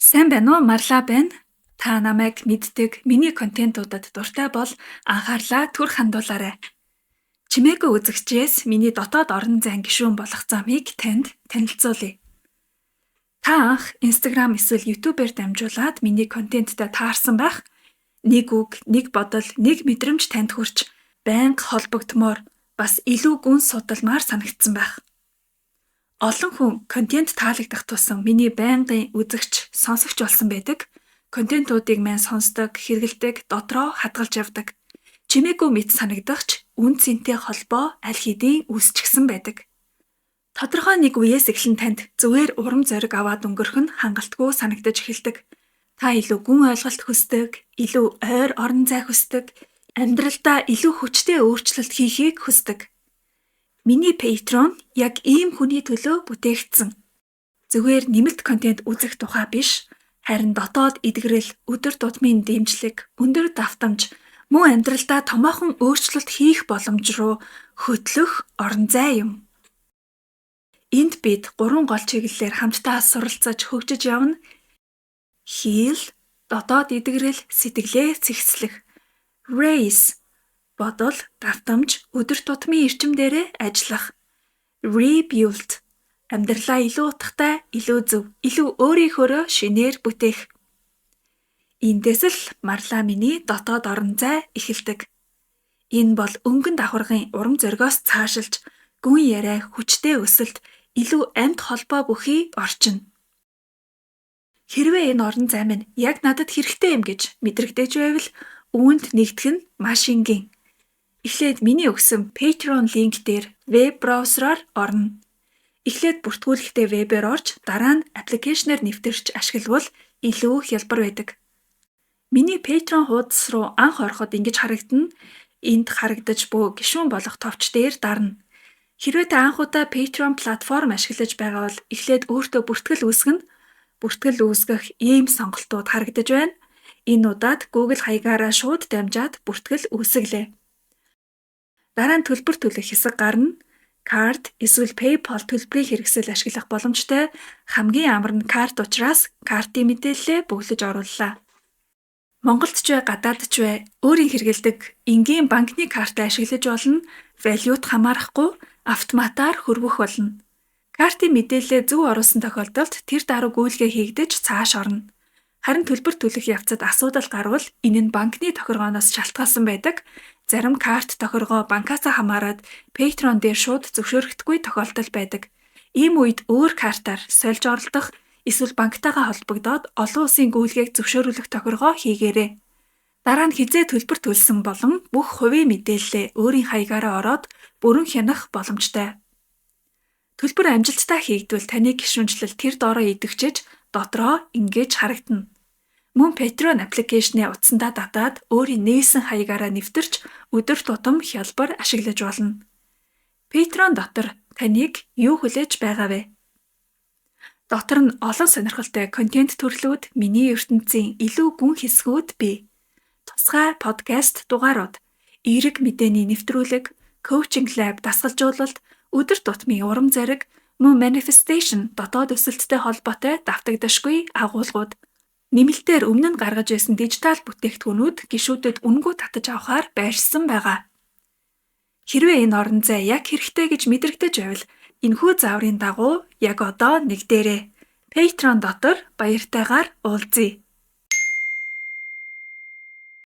Сайн байна уу? Марла байна. Та намайг мэддэг, миний контентуудад дуртай бол анхаарлаа түр хандуулаарай. Чимээгүй үзэгчээс миний дотоод орон зайн гишүүн болох замыг танд танилцуулъя. Та анх Instagram эсвэл YouTube-ээр дамжуулаад миний контенттой таарсан байх. Нэг үг, нэг бодол, нэг мэдрэмж танд хүрч байнга холбогдмоор бас илүү гүн судалмаар санагдсан байх. Олон хүн контент таалагдах тусам миний байнгын үзэгч, сонсогч болсон байдаг. Контентуудыг мань сонсдог, хэрэгэлдэг, дотроо хадгалж явдаг. Чимээгүй мэд санагдахч үн цэнтэй холбоо аль хэдийн үүсчихсэн байдаг. Тодорхой нэг үеэс эхлэн танд зүгээр урам зориг аваад өнгөрөх нь хангалтгүй санагдаж эхэлдэг. Та илүү гүн ойлголт хүсдэг, илүү ойр орон зай хүсдэг, амьдралдаа илүү хүчтэй өөрчлөлт хийхийг хүсдэг. Миний Patreon яг ийм хүний төлөө бүтээгдсэн. Зүгээр нэмэлт контент үзэх тухай биш, харин дотоод эдгэрэл, өдөр тутмын дэмжлэг, өндөр давтамж, мөн амьдралдаа томоохон өөрчлөлт хийх боломж руу хөтлөх орон зай юм. Энд бид 3 гол чиглэлээр хамтдаа суралцаж хөгжиж явна. Хийл, дотоод эдгэрэл, сэтгэлээ цэгцлэх. Raise, бодол, давтамж, өдөр тутмын эрчимдээрээ ажиллах. Rebuild, амьдралаа илүү утгатай, илүү зөв, илүү өөрийнхөөрөө шинээр бүтээх. Эндээс л Марла миний дотоод орон зай эхэлдэг. Энэ бол өнгөн давхаргын урам зоригоос цаашилж, гүн яриа, хүчтэй өсөлт, илүү амьд холбоо бүхий орчин. Хэрвээ энэ орон зай минь яг надад хэрэгтэй юм гэж мэдрэгдэж байвал үүнд нэгдэх нь маш энгийн. Эхлээд миний өгсөн Patreon линк дээр веб браузераар орно. Эхлээд бүртгүүлэхдээ вебээр орж, дараа нь аппликейшнээр нэвтэрч ашиглавал илүү хялбар байдаг. Миний Patreon хуудас руу анх ороход ингэж харагдана. Энд харагдаж буй гишүүн болох товч дээр дарна. Хэрвээ та анх удаа Patreon платформ ашиглаж байгаа бол эхлээд өөртөө бүртгэл үүсгэнэ. Бүртгэл үүсгэх ийм сонголтууд харагдаж байна. Энэ удаад Google хаягаараа шууд дамжаад бүртгэл үүсгэлээ. Дараа нь төлбөр төлөх хэсэг гарна. Карт эсвэл PayPal төлбөрийг хэрэгсэл ашиглах боломжтой. Хамгийн амар нь карт учраас картын мэдээлэлээ бүглэж орууллаа. Монголд ч бай, гадаадд ч бай, өөрийн хэрэгэлдэг энгийн банкны картаа ашиглаж болно. Валют хамаарахгүй автоматар хөрвөх болно. Картын мэдээлэлээ зөв оруулсан тохиолдолд тэр даруй гүйлгээ хийгдэж цааш орно. Харин төлбөр төлөх явцад асуудал гарвал энэ нь банкны тохиргооноос шалтгаалсан байдаг. Зарим карт тохиргоо банкаас хамаарат Patreon дээр шууд зөвшөөрөгдөхгүй тохиолдол байдаг. Ийм үед өөр картаар сольж оролдох эсвэл банктайгаа холбогдоод олон улсын гүйлгээг зөвшөөрүүлэх тохиргоо хийгээрэй. Дараа нь хизээ төлбөр төлсөн болон бүх хувийн мэдээлэлээ өөрийн хаягаараа ороод бүрэн хянах боломжтой. Төлбөр амжилттай хийгдвэл таны гишүүнчлэл тэр доороо идэвхжиж дотроо ингэж харагдана. Мөн Patreon аппликейшнээ утсандаа татаад өөрийн нээсэн хаягаараа нэвтэрч өдөр тутам хялбар ашиглаж болно. Patreon дотор таныг юу хүлээж байгаа вэ? Дотор нь олон сонирхолтой контент төрлүүд, миний ертөнцийн илүү гүн хэсгүүд бий. Тусгай подкаст дугаарууд, эерэг мэдээний нэвтрүүлэг, коучинг лаб дасгалжуулалт, өдөр тутмын урам зориг, мөн manifestation дотоод өсөлттэй холбоотой давтагдашгүй агуулгууд. Нэмэлтээр өмнө нь гаргаж байсан дижитал бүтээгдэхүүнүүд гишүүдэд үнэгүй татаж авахар байршсан байгаа. Хэрвээ энэ орон зай яг хэрэгтэй гэж мэдрэгдэж байвал энэхүү зааврын дагуу яг одоо нэгдээрэй. Patreon дотор баяртайгаар уулзъя.